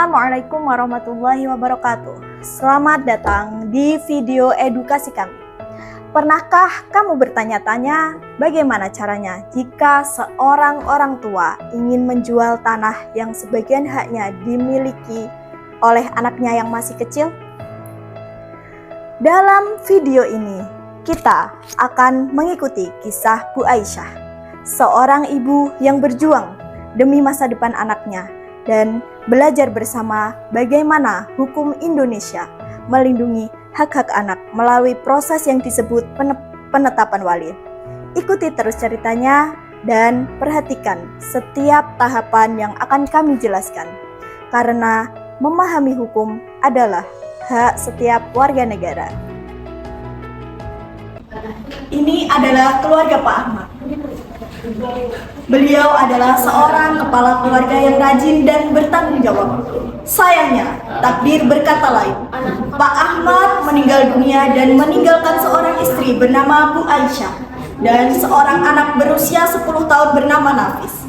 Assalamualaikum warahmatullahi wabarakatuh. Selamat datang di video edukasi kami. Pernahkah kamu bertanya-tanya bagaimana caranya jika seorang orang tua ingin menjual tanah yang sebagian haknya dimiliki oleh anaknya yang masih kecil? Dalam video ini, kita akan mengikuti kisah Bu Aisyah, seorang ibu yang berjuang demi masa depan anaknya dan belajar bersama bagaimana hukum Indonesia melindungi hak-hak anak melalui proses yang disebut penetapan wali. Ikuti terus ceritanya dan perhatikan setiap tahapan yang akan kami jelaskan, karena memahami hukum adalah hak setiap warga negara. Ini adalah keluarga Pak Ahmad. Beliau adalah seorang kepala keluarga yang rajin dan bertanggung jawab. Sayangnya, takdir berkata lain. Pak Ahmad meninggal dunia dan meninggalkan seorang istri bernama Bu Aisyah dan seorang anak berusia 10 tahun bernama Nafis.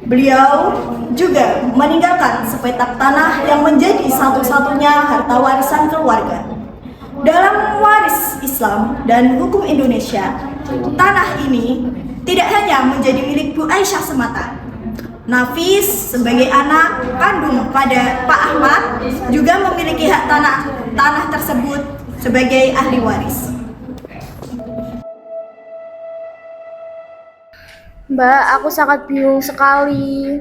Beliau juga meninggalkan sepetak tanah yang menjadi satu-satunya harta warisan keluarga. Dalam waris Islam dan hukum Indonesia, tanah ini tidak hanya menjadi milik Bu Aisyah semata. Nafis sebagai anak kandung pada Pak Ahmad juga memiliki hak tanah tersebut sebagai ahli waris. Mbak, aku sangat bingung sekali.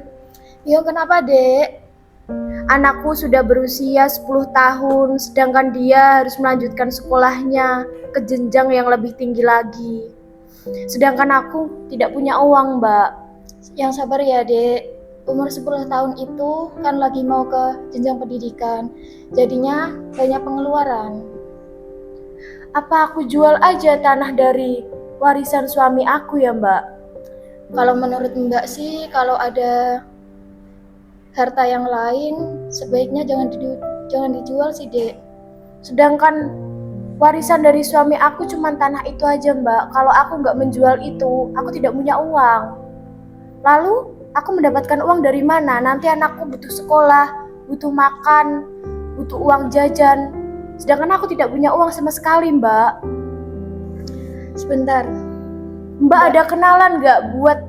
Yo, kenapa, Dek? Anakku sudah berusia 10 tahun, sedangkan dia harus melanjutkan sekolahnya ke jenjang yang lebih tinggi lagi. Sedangkan aku tidak punya uang, Mbak. Yang sabar ya, Dek. Umur 10 tahun itu kan lagi mau ke jenjang pendidikan. Jadinya banyak pengeluaran. Apa aku jual aja tanah dari warisan suami aku ya, Mbak? Kalau menurut Mbak sih, kalau ada harta yang lain, sebaiknya jangan dijual sih, Dek. Sedangkan warisan dari suami aku cuma tanah itu aja, Mbak. Kalau aku nggak menjual itu, aku tidak punya uang. Lalu, aku mendapatkan uang dari mana? Nanti anakku butuh sekolah, butuh makan, butuh uang jajan. Sedangkan aku tidak punya uang sama sekali, Mbak. Sebentar. Mbak ada kenalan nggak buat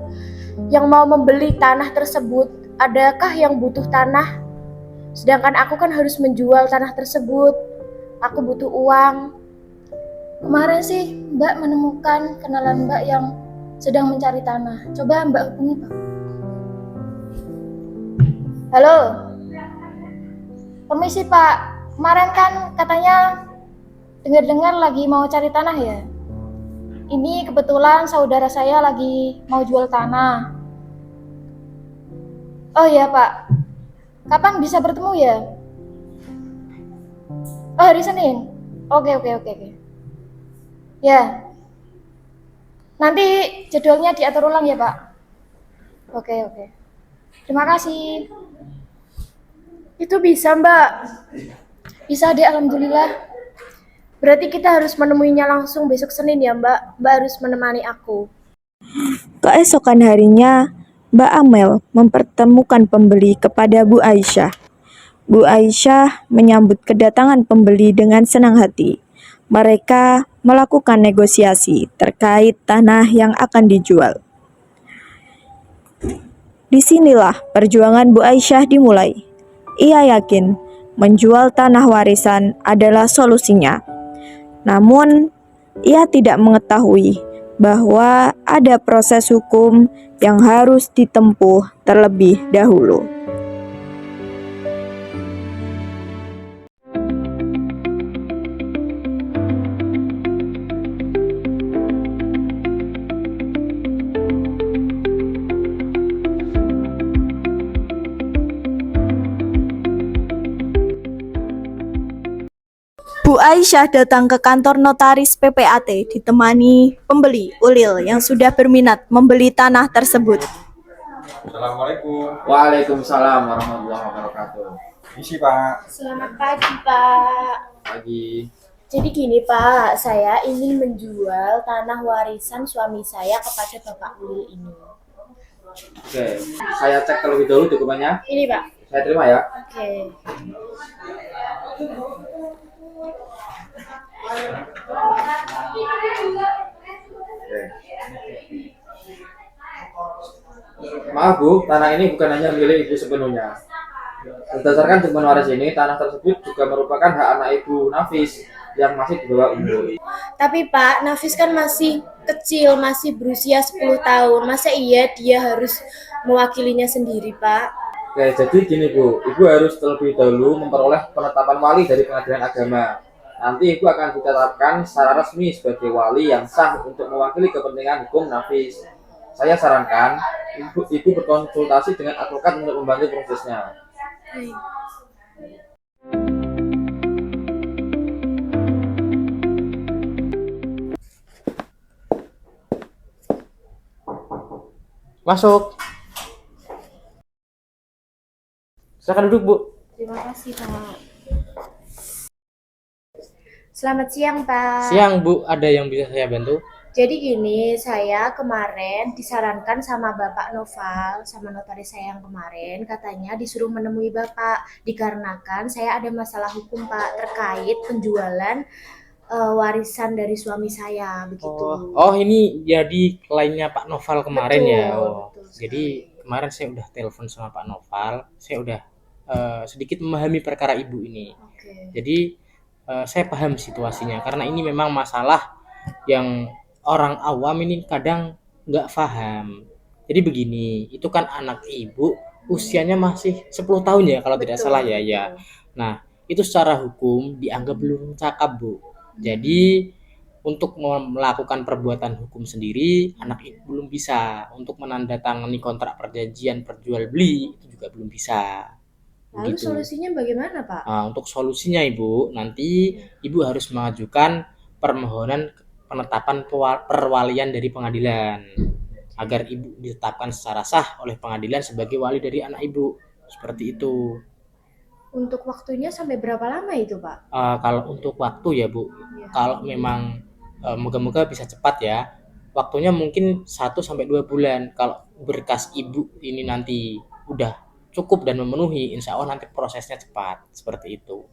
yang mau membeli tanah tersebut? Adakah yang butuh tanah? Sedangkan aku kan harus menjual tanah tersebut. Aku butuh uang. Kemarin sih Mbak menemukan kenalan Mbak yang sedang mencari tanah. Coba Mbak hubungi, Pak. Halo. Permisi, Pak. Kemarin kan katanya dengar-dengar lagi mau cari tanah ya? Ini kebetulan saudara saya lagi mau jual tanah. Oh iya, Pak. Kapan bisa bertemu ya? Oh, hari Senin. Oke. Ya. Nanti jadwalnya diatur ulang ya, Pak. Oke. Terima kasih. Itu bisa, Mbak. Bisa deh, alhamdulillah. Berarti kita harus menemuinya langsung besok Senin ya, Mbak. Mbak harus menemani aku. Keesokan harinya, Mbak Amel mempertemukan pembeli kepada Bu Aisyah. Bu Aisyah menyambut kedatangan pembeli dengan senang hati. Mereka melakukan negosiasi terkait tanah yang akan dijual. Disinilah perjuangan Bu Aisyah dimulai. Ia yakin menjual tanah warisan adalah solusinya. Namun, ia tidak mengetahui bahwa ada proses hukum yang harus ditempuh terlebih dahulu. Bu Aisyah datang ke kantor notaris PPAT ditemani pembeli Ulil yang sudah berminat membeli tanah tersebut. Assalamualaikum. Waalaikumsalam warahmatullahi wabarakatuh. Misi Pak. Selamat pagi, Pak. Pagi. Jadi gini, Pak, saya ingin menjual tanah warisan suami saya kepada Bapak Ulil ini. Oke, saya cek terlebih dahulu dokumennya. Ini, Pak. Saya terima ya. Oke. Maaf Bu, tanah ini bukan hanya milik Ibu sepenuhnya. Berdasarkan dokumen waris ini, tanah tersebut juga merupakan hak anak Ibu Nafis yang masih di bawah umur. Tapi Pak, Nafis kan masih kecil, masih berusia 10 tahun. Masa iya dia harus mewakilinya sendiri, Pak? Oke, jadi gini Bu, Ibu harus terlebih dahulu memperoleh penetapan wali dari pengadilan agama. Nanti Ibu akan ditetapkan secara resmi sebagai wali yang sah untuk mewakili kepentingan hukum Nafis. Saya sarankan Ibu berkonsultasi dengan advokat untuk membantu prosesnya. Masuk. Silakan duduk, Bu. Terima kasih, Pak. Selamat siang, Pak. Siang, Bu. Ada yang bisa saya bantu? Jadi gini, saya kemarin disarankan sama Bapak Noval, sama notaris saya yang kemarin, katanya disuruh menemui Bapak, dikarenakan saya ada masalah hukum, Pak, terkait penjualan warisan dari suami saya, begitu. Oh, ini jadi kliennya Pak Noval kemarin Betul, ya. betul sekali. Jadi kemarin saya udah telepon sama Pak Noval, saya udah sedikit memahami perkara Ibu ini. Oke. Jadi saya paham situasinya karena ini memang masalah yang orang awam ini kadang nggak paham. Jadi begini, itu kan anak Ibu usianya masih 10 tahun ya kalau tidak Betul, salah ya. betul. Nah, itu secara hukum dianggap belum cakap, Bu. Jadi untuk melakukan perbuatan hukum sendiri, anak Ibu belum bisa. Untuk menandatangani kontrak perjanjian perjual beli itu juga belum bisa. Lalu Begitu. solusinya bagaimana, Pak? Nah, untuk solusinya Ibu, nanti Ibu harus mengajukan permohonan penetapan perwalian dari pengadilan agar Ibu ditetapkan secara sah oleh pengadilan sebagai wali dari anak Ibu. Seperti itu. Untuk waktunya sampai berapa lama itu, Pak? Kalau untuk waktu ya Bu, Iya. kalau memang moga-moga bisa cepat ya. Waktunya mungkin 1 sampai 2 bulan. Kalau berkas Ibu ini nanti udah cukup dan memenuhi, insya Allah nanti prosesnya cepat. Seperti itu.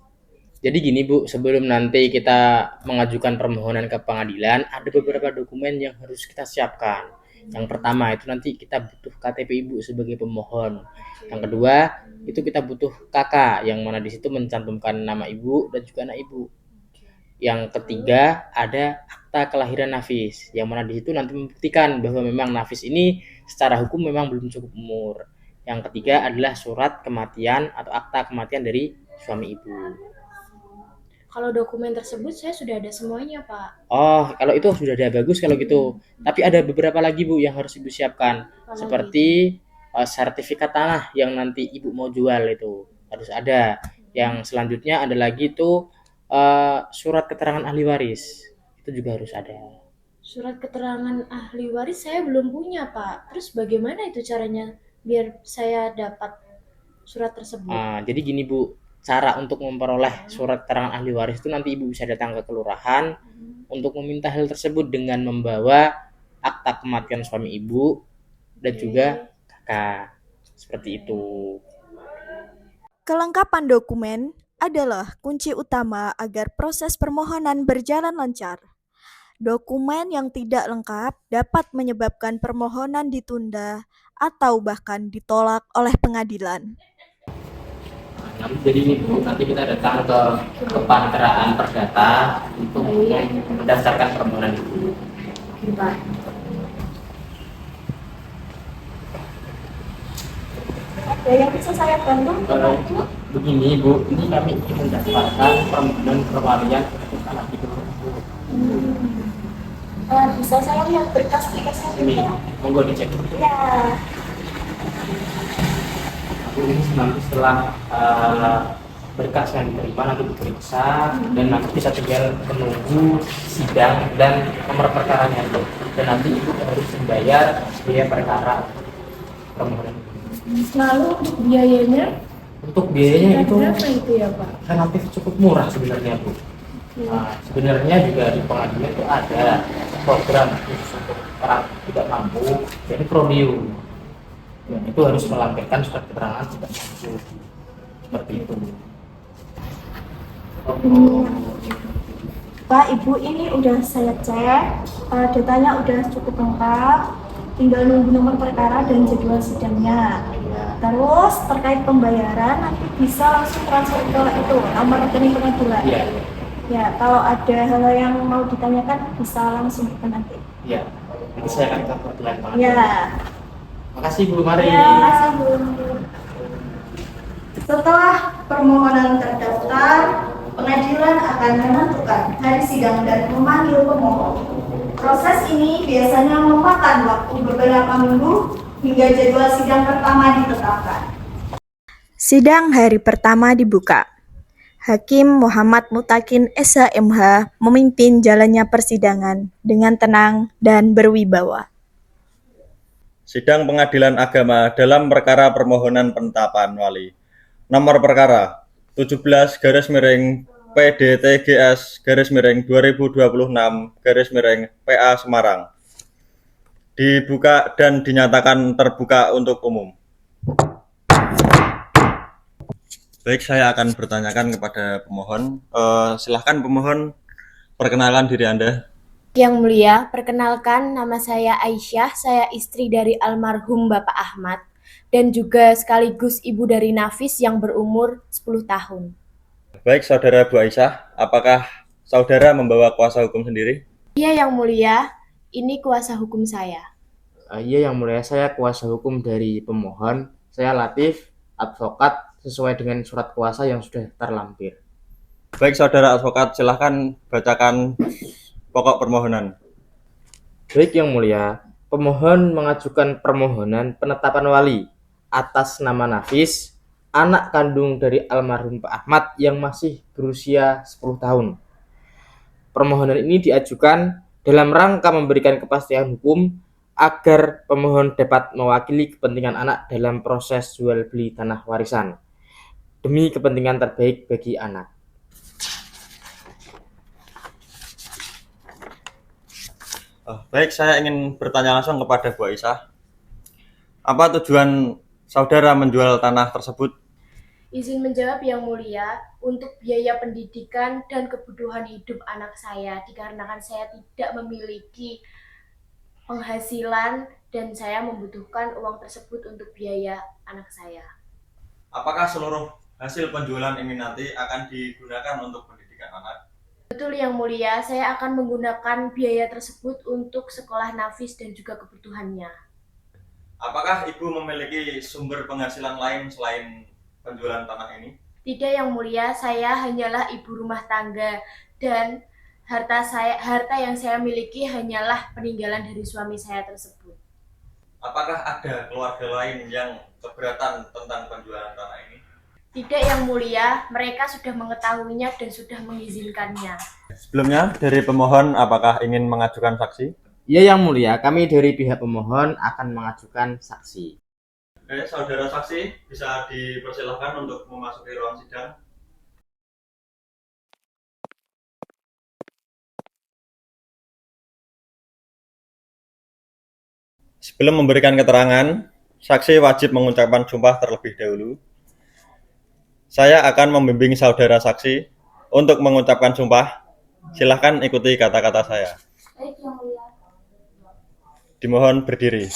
Jadi gini Bu, sebelum nanti kita mengajukan permohonan ke pengadilan, ada beberapa dokumen yang harus kita siapkan. Yang pertama itu nanti kita butuh KTP Ibu sebagai pemohon. Yang kedua itu kita butuh KK yang mana di situ mencantumkan nama Ibu dan juga anak Ibu. Yang ketiga ada akta kelahiran Nafis yang mana di situ nanti membuktikan bahwa memang Nafis ini secara hukum memang belum cukup umur. Yang ketiga adalah surat kematian atau akta kematian dari suami Ibu. Kalau dokumen tersebut saya sudah ada semuanya, Pak. Oh, kalau itu sudah ada, bagus kalau gitu. Tapi ada beberapa lagi Bu yang harus Ibu siapkan. Apa lagi? Seperti sertifikat tanah yang nanti Ibu mau jual itu harus ada. Yang selanjutnya ada lagi itu surat keterangan ahli waris. Itu juga harus ada. Surat keterangan ahli waris saya belum punya, Pak. Terus bagaimana itu caranya biar saya dapat surat tersebut? Jadi gini Bu, cara untuk memperoleh surat keterangan ahli waris itu nanti Ibu bisa datang ke kelurahan untuk meminta hal tersebut dengan membawa akta kematian suami Ibu dan juga kakak. Seperti itu. Kelengkapan dokumen adalah kunci utama agar proses permohonan berjalan lancar. Dokumen yang tidak lengkap dapat menyebabkan permohonan ditunda atau bahkan ditolak oleh pengadilan. Jadi ini Bu, nanti kita datang ke kepaniteraan perdata untuk mendaftarkan permohonan Ibu. Pak. Ada yang bisa saya bantu? Begini Bu, ini kami ingin mendaftarkan permohonan perwalian untuk anak Ibu. Bisa saya lihat berkas-berkasnya Ini, dulu? monggo dicek. Ya. Ini nanti setelah berkas yang diterima nanti diperiksa dan nanti bisa tinggal menunggu sidang dan nomor perkaranya itu. Dan nanti Ibu harus membayar biaya perkara permohonan. Lalu untuk biayanya Untuk biayanya itu berapa itu ya, Pak? relatif cukup murah sebenarnya Bu. Sebenarnya juga di pengadilan itu ada program khusus untuk orang tidak mampu, jadi Prodium. Dan itu harus melampirkan surat keterangan tidak mampu. Seperti itu. Pak, Ibu, ini udah saya cek, datanya udah cukup lengkap, tinggal nunggu nomor perkara dan jadwal sidangnya. Terus terkait pembayaran nanti bisa langsung transfer ke itu nomor rekening pengadilan. Iya, Ya, kalau ada hal yang mau ditanyakan bisa langsung ke nanti. iya. Nanti saya akan ke pengadilan Pak. Ya, Makasih Bu Mari. ya, makasih Bu. Setelah permohonan terdaftar, pengadilan akan menentukan hari sidang dan memanggil pemohon. Proses ini biasanya memakan waktu beberapa minggu hingga jadwal sidang pertama ditetapkan. Sidang hari pertama dibuka. Hakim Muhammad Mutakin SHMH memimpin jalannya persidangan dengan tenang dan berwibawa. Sidang Pengadilan Agama dalam perkara permohonan penetapan wali. Nomor perkara 17/PDTGS/2026/PA Semarang. Dibuka dan dinyatakan terbuka untuk umum. Baik, saya akan bertanyakan kepada pemohon. Silahkan pemohon perkenalkan diri Anda. Yang mulia, perkenalkan nama saya Aisyah, saya istri dari almarhum Bapak Ahmad dan juga sekaligus ibu dari Nafis yang berumur 10 tahun. Baik, saudara Bu Aisyah, apakah saudara membawa kuasa hukum sendiri? Iya yang mulia, ini kuasa hukum saya. Iya yang mulia, saya kuasa hukum dari pemohon. Saya Latif, advokat sesuai dengan surat kuasa yang sudah terlampir. Baik, saudara advokat, silahkan bacakan pokok permohonan. Baik yang mulia, pemohon mengajukan permohonan penetapan wali atas nama Nafis, anak kandung dari almarhum Pak Ahmad yang masih berusia 10 tahun. Permohonan ini diajukan dalam rangka memberikan kepastian hukum agar pemohon dapat mewakili kepentingan anak dalam proses jual beli tanah warisan demi kepentingan terbaik bagi anak. Baik, saya ingin bertanya langsung kepada Bu Aisyah. Apa tujuan saudara menjual tanah tersebut? Izin menjawab yang mulia, untuk biaya pendidikan dan kebutuhan hidup anak saya dikarenakan saya tidak memiliki penghasilan dan saya membutuhkan uang tersebut untuk biaya anak saya. Apakah seluruh hasil penjualan ini nanti akan digunakan untuk pendidikan anak? Betul yang mulia, saya akan menggunakan biaya tersebut untuk sekolah Nafis dan juga kebutuhannya. Apakah Ibu memiliki sumber penghasilan lain selain penjualan tanah ini? Tidak yang mulia, saya hanyalah ibu rumah tangga dan harta yang saya miliki hanyalah peninggalan dari suami saya tersebut. Apakah ada keluarga lain yang keberatan tentang penjualan tanah ini? Tidak yang mulia, mereka sudah mengetahuinya dan sudah mengizinkannya. Sebelumnya, dari pemohon apakah ingin mengajukan saksi? Iya yang mulia, kami dari pihak pemohon akan mengajukan saksi. Oke, saudara saksi bisa dipersilahkan untuk memasuki ruang sidang. Sebelum memberikan keterangan, saksi wajib mengucapkan sumpah terlebih dahulu. Saya akan membimbing saudara saksi untuk mengucapkan sumpah. Silahkan ikuti kata-kata saya. Baik yang mulia. Dimohon berdiri.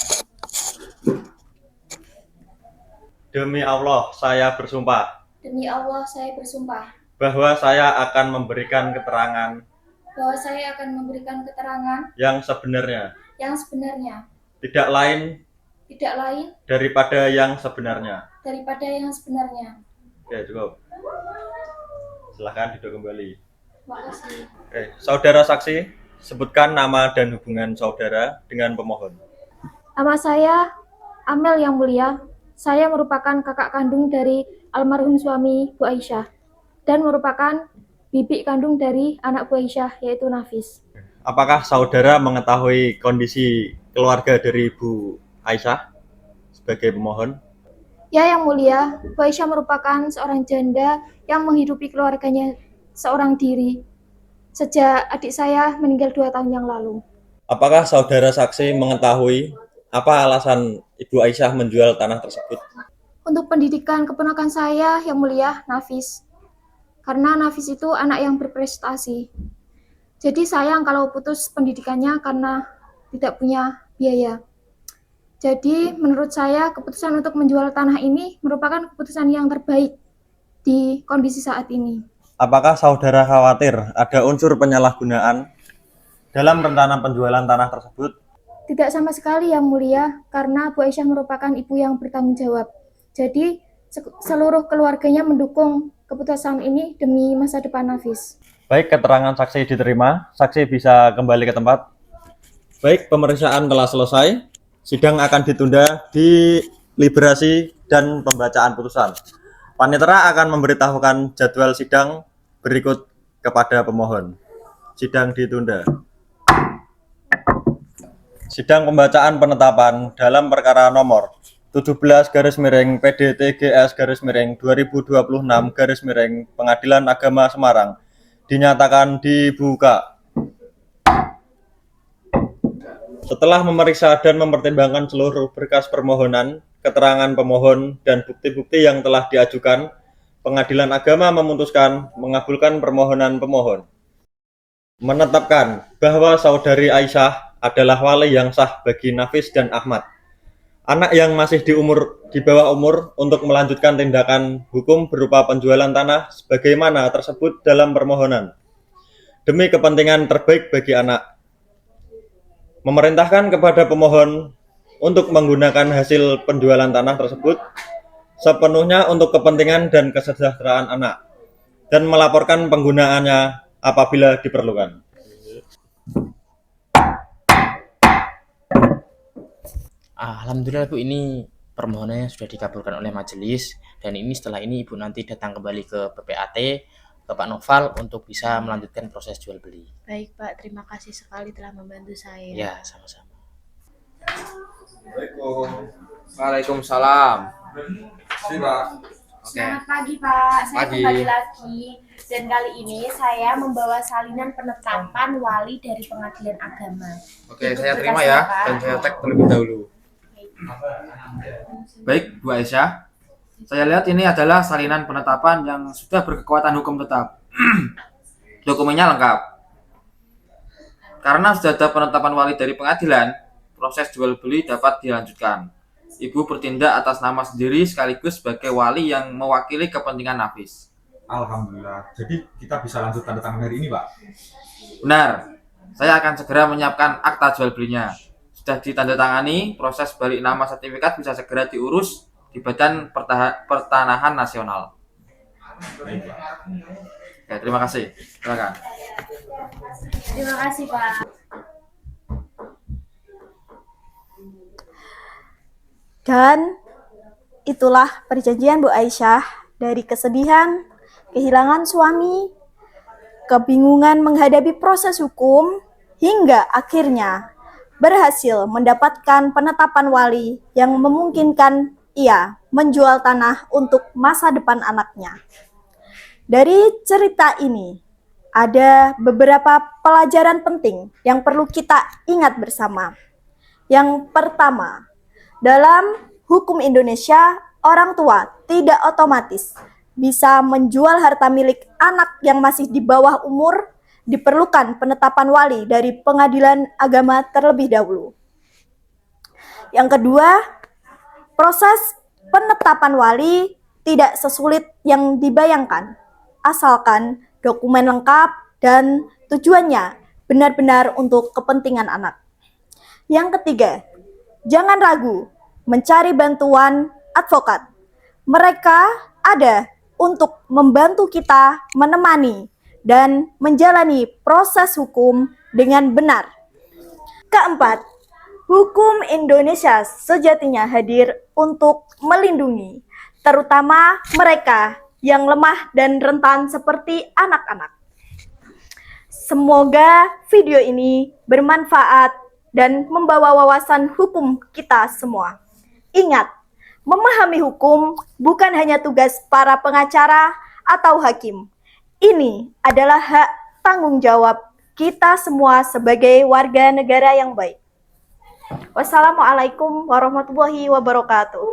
Demi Allah, saya bersumpah Demi Allah saya bersumpah bahwa saya akan memberikan keterangan bahwa saya akan memberikan keterangan yang sebenarnya, yang sebenarnya, tidak lain tidak lain daripada yang sebenarnya. daripada yang sebenarnya. Oke, cukup. Silahkan duduk kembali. Makasih. Oke, saudara saksi, sebutkan nama dan hubungan saudara dengan pemohon. Nama saya Amel yang mulia. Saya merupakan kakak kandung dari almarhum suami Bu Aisyah dan merupakan bibi kandung dari anak Bu Aisyah yaitu Nafis. Apakah saudara mengetahui kondisi keluarga dari Bu Aisyah sebagai pemohon? Ya yang mulia, Bu Aisyah merupakan seorang janda yang menghidupi keluarganya seorang diri sejak adik saya meninggal 2 tahun yang lalu. Apakah saudara saksi mengetahui Apa alasan Ibu Aisyah menjual tanah tersebut? Untuk pendidikan keponakan saya yang mulia, Nafis. Karena Nafis itu anak yang berprestasi. Jadi sayang kalau putus pendidikannya karena tidak punya biaya. Jadi menurut saya keputusan untuk menjual tanah ini merupakan keputusan yang terbaik di kondisi saat ini. Apakah saudara khawatir ada unsur penyalahgunaan dalam rencana penjualan tanah tersebut? Tidak sama sekali yang mulia, karena Bu Aisyah merupakan ibu yang bertanggung jawab. Jadi seluruh keluarganya mendukung keputusan ini demi masa depan Nafis. Baik, keterangan saksi diterima. Saksi bisa kembali ke tempat. Baik, pemeriksaan telah selesai. Sidang akan ditunda di deliberasi dan pembacaan putusan. Panitera akan memberitahukan jadwal sidang berikut kepada pemohon. Sidang ditunda. Sidang pembacaan penetapan dalam perkara nomor 17 PDTGS 2026 Pengadilan Agama Semarang dinyatakan dibuka. Setelah memeriksa dan mempertimbangkan seluruh berkas permohonan, keterangan pemohon, dan bukti-bukti yang telah diajukan, Pengadilan Agama memutuskan mengabulkan permohonan pemohon. Menetapkan bahwa saudari Aisyah adalah wali yang sah bagi Nafis dan Ahmad, anak yang masih di bawah umur untuk melanjutkan tindakan hukum berupa penjualan tanah sebagaimana tersebut dalam permohonan. Demi kepentingan terbaik bagi anak, memerintahkan kepada pemohon untuk menggunakan hasil penjualan tanah tersebut sepenuhnya untuk kepentingan dan kesejahteraan anak dan melaporkan penggunaannya apabila diperlukan. Alhamdulillah Bu, ini permohonannya sudah dikabulkan oleh majelis, dan ini setelah ini Ibu nanti datang kembali ke PPAT, ke Pak Noval untuk bisa melanjutkan proses jual beli. Baik Pak, terima kasih sekali telah membantu saya. Ya, sama-sama. Waalaikumsalam. Selamat pagi Pak, saya Pagi. kembali lagi. Dan kali ini saya membawa salinan penetapan wali dari Pengadilan Agama. Oke, Itu saya terima berkasnya, ya, Pak. dan saya cek terlebih dahulu. Baik, Bu Aisyah. Saya lihat ini adalah salinan penetapan yang sudah berkekuatan hukum tetap. Dokumennya lengkap. Karena sudah ada penetapan wali dari pengadilan, proses jual beli dapat dilanjutkan. Ibu bertindak atas nama sendiri sekaligus sebagai wali yang mewakili kepentingan Nafis. Alhamdulillah. Jadi kita bisa lanjut tanda tangan hari ini, Pak? Benar. Saya akan segera menyiapkan akta jual belinya. Sudah ditandatangani, proses balik nama sertifikat bisa segera diurus di Badan Pertanahan Nasional. Baik, Pak. Oke, terima kasih. Silakan. Terima kasih Pak. Dan itulah perjanjian Bu Aisyah dari kesedihan, kehilangan suami, kebingungan menghadapi proses hukum, hingga akhirnya berhasil mendapatkan penetapan wali yang memungkinkan ia menjual tanah untuk masa depan anaknya. Dari cerita ini, ada beberapa pelajaran penting yang perlu kita ingat bersama. Yang pertama, dalam hukum Indonesia, orang tua tidak otomatis bisa menjual harta milik anak yang masih di bawah umur. Diperlukan penetapan wali dari Pengadilan Agama terlebih dahulu. Yang kedua, proses penetapan wali tidak sesulit yang dibayangkan, asalkan dokumen lengkap dan tujuannya benar-benar untuk kepentingan anak. Yang ketiga, jangan ragu mencari bantuan advokat. Mereka ada untuk membantu kita menemani dan menjalani proses hukum dengan benar. Keempat, hukum Indonesia sejatinya hadir untuk melindungi, terutama mereka yang lemah dan rentan seperti anak-anak. Semoga video ini bermanfaat dan membawa wawasan hukum kita semua. Ingat, memahami hukum bukan hanya tugas para pengacara atau hakim. Ini adalah hak tanggung jawab kita semua sebagai warga negara yang baik. Wassalamualaikum warahmatullahi wabarakatuh.